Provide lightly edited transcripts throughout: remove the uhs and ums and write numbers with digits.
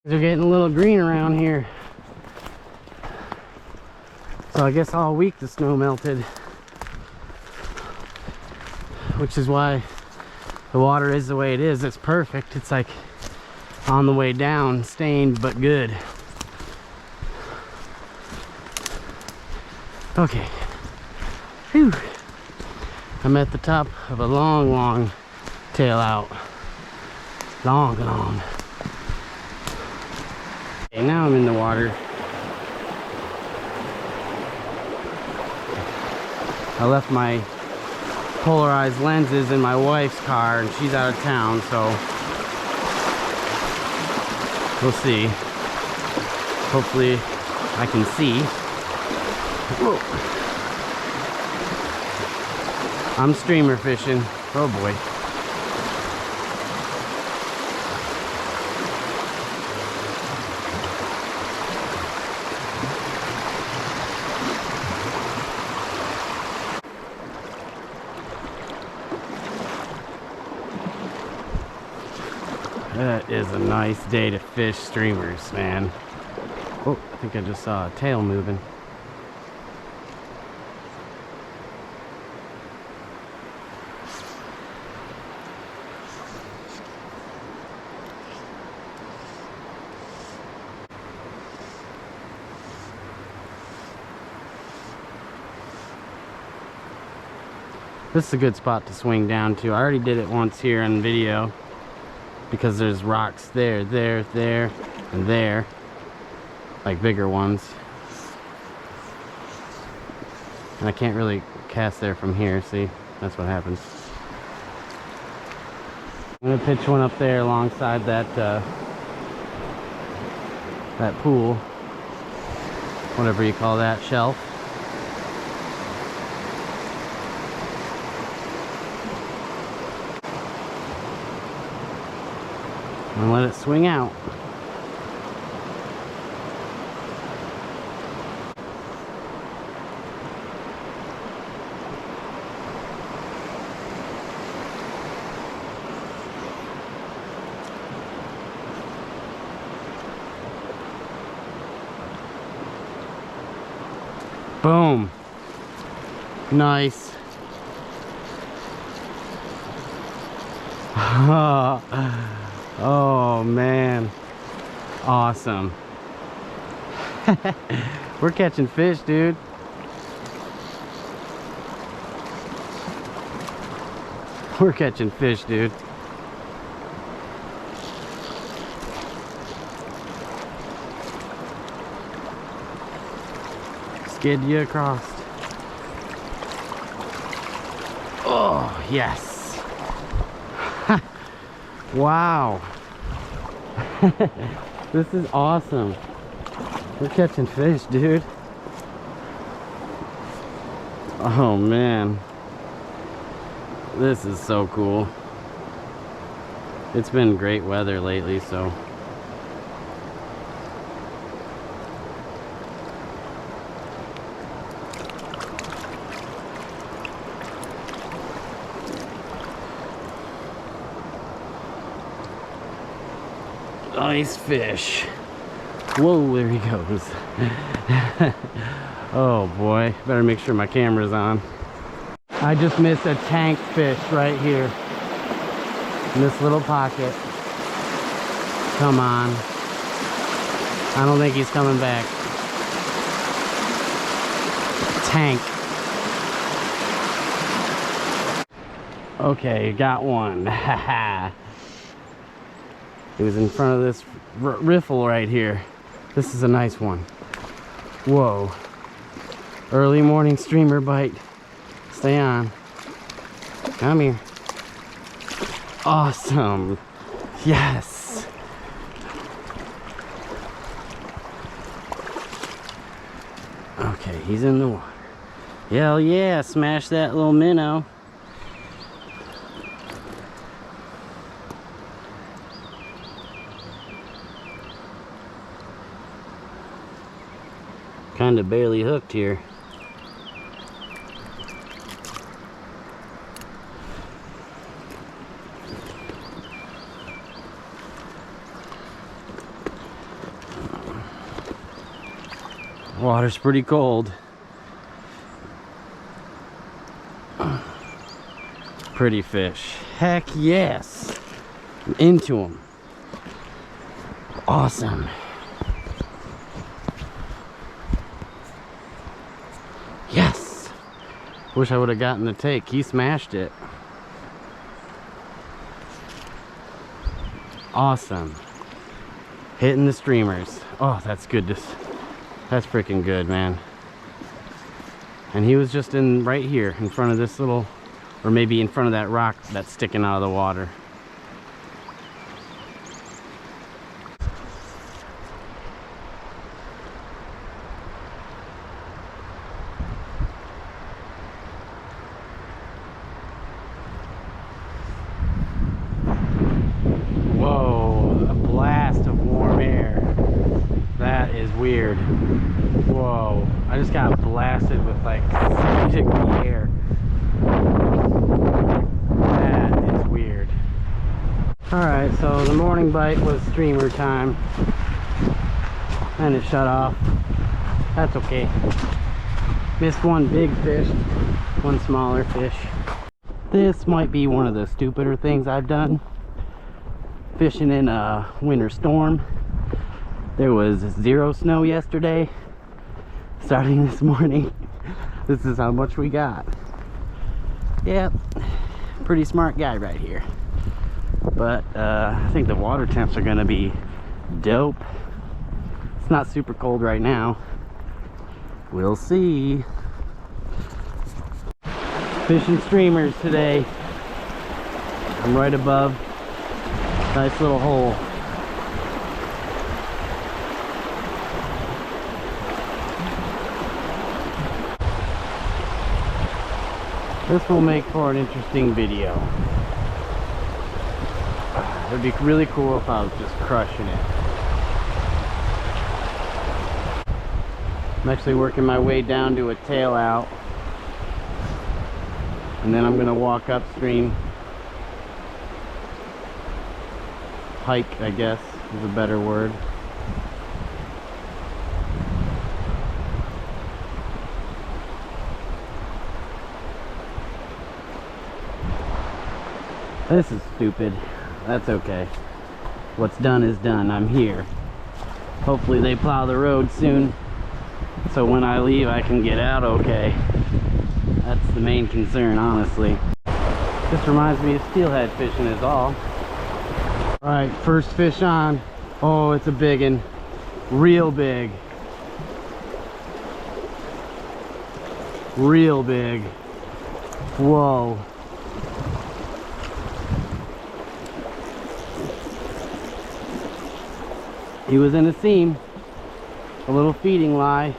They're getting a little green around here. So I guess all week the snow melted, which is why the water is the way it is. It's perfect. It's like on the way down, stained but good. Okay. Whew. I'm at the top of a long tail out. Long. Okay, now I'm in the water. I left my polarized lenses in my wife's car and she's out of town, so we'll see. Hopefully I can see. Whoa. I'm streamer fishing. Oh boy. That is a nice day to fish streamers, man. Oh, I think I just saw a tail moving. This is a good spot to swing down to. I already did it once here on video because there's rocks there, and there, like bigger ones. And I can't really cast there from here, see? That's what happens. I'm gonna pitch one up there alongside that that pool, whatever you call that, shelf. And let it swing out. Boom. Nice. Oh man, awesome. We're catching fish, dude. We're catching fish, dude. Skid you across. Oh, yes. Wow. This is awesome. We're catching fish, dude. Oh man. This is so cool. It's been great weather lately, so nice fish. Whoa, there he goes. Oh boy, better make sure my camera's on. I just missed a tank fish right here in this little pocket. Come on. I don't think he's coming back. Tank. Okay, got one. Haha. It was in front of this riffle right here. This is a nice one. Whoa. Early morning streamer bite. Stay on. Come here. Awesome. Yes. Okay, he's in the water. Hell yeah, smash that little minnow. Kind of barely hooked here. Water's pretty cold. Pretty fish. Heck yes. I'm into them. Awesome. Yes. Wish I would have gotten the take. He smashed it. Awesome. Hitting the streamers. Oh, that's good. That's freaking good, man. And he was just in right here in front of this little, or maybe in front of that rock that's sticking out of the water. Whoa, a blast of warm air. That is weird. Whoa, I just got blasted with like sticky air. That is weird. Alright, so the morning bite was streamer time. And it shut off. That's okay. Missed one big fish, one smaller fish. This might be one of the stupider things I've done. Fishing in a winter storm. There was 0 snow yesterday. Starting this morning, this is how much we got. Yep, pretty smart guy right here. But I think the water temps are gonna be dope. It's not super cold right now. We'll see. Fishing streamers today. I'm right above. Nice little hole. This will make for an interesting video. It would be really cool if I was just crushing it. I'm actually working my way down to a tail out. And then I'm gonna walk upstream. Hike, I guess, is a better word. This is stupid. That's okay. What's done is done. I'm here. Hopefully they plow the road soon, so when I leave I can get out okay. That's the main concern, honestly. This reminds me of steelhead fishing is all. Alright, first fish on. Oh, it's a big one. Real big. Real big. Whoa. He was in a seam, a little feeding lie.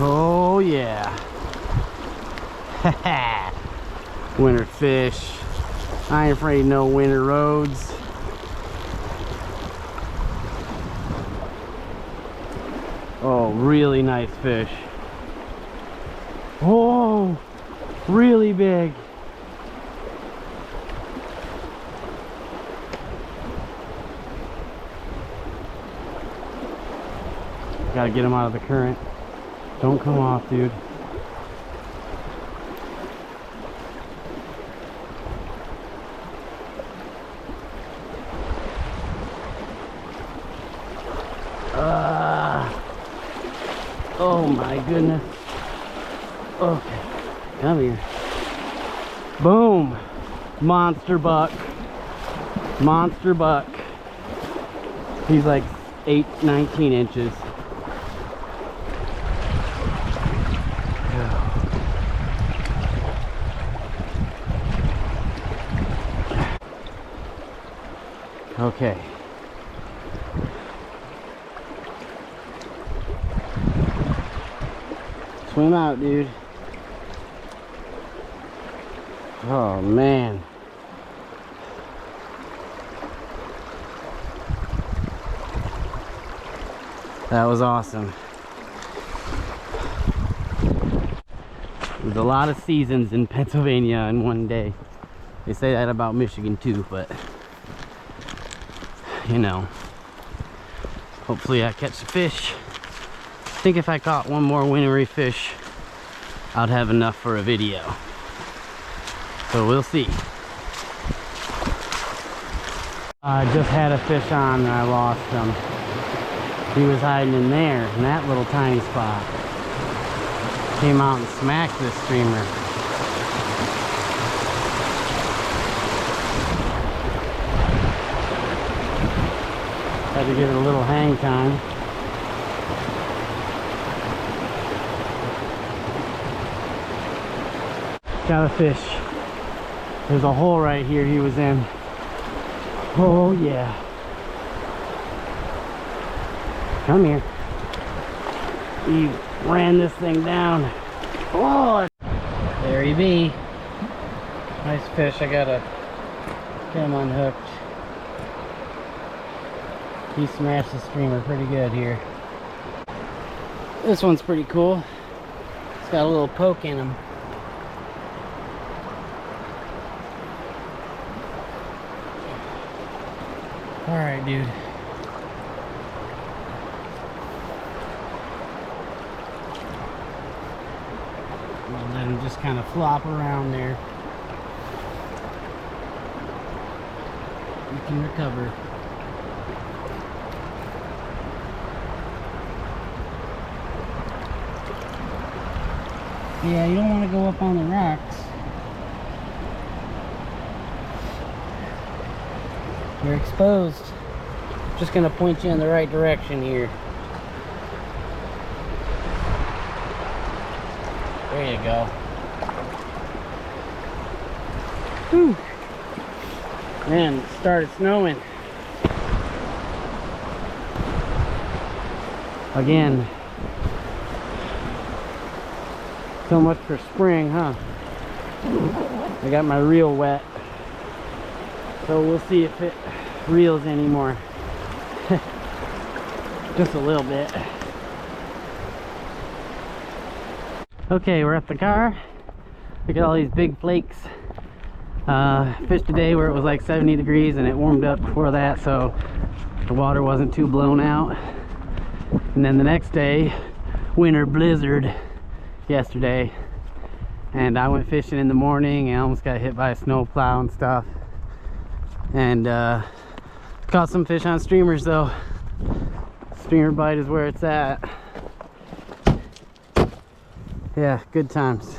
Oh yeah. Winter fish. I ain't afraid of no winter roads. Oh, really nice fish. Oh, really big. Gotta get him out of the current. Don't come off, dude. Oh my goodness. Okay, come here. Boom. Monster buck. Monster buck. He's like 19 inches. Okay. Swim out, dude. Oh, man. That was awesome. There's a lot of seasons in Pennsylvania in one day. They say that about Michigan too, but you know, hopefully I catch a fish. I think if I caught one more wintry fish, I'd have enough for a video. So we'll see. I just had a fish on and I lost him. He was hiding in there, in that little tiny spot. Came out and smacked this streamer. Had to give it a little hang time. Got a fish. There's a hole right here he was in. Oh yeah. Come here. He ran this thing down. Oh, there he be. Nice fish. I gotta get him unhooked. He smashed the streamer pretty good here. This one's pretty cool. It's got a little poke in him. Alright, dude. I'll let him just kind of flop around there. You can recover. Yeah, you don't want to go up on the rocks. You're exposed. Just gonna point you in the right direction here. There you go. Whew. Man, it started snowing. Again. So much for spring, huh? I got my reel wet. So we'll see if it reels anymore. Just a little bit. Okay, we're at the car. Look at all these big flakes. Fished today where it was like 70 degrees and it warmed up before that, so the water wasn't too blown out. And then the next day, winter blizzard yesterday. And I went fishing in the morning and I almost got hit by a snowplow and stuff. And caught some fish on streamers though. Streamer bite is where it's at. Yeah, good times.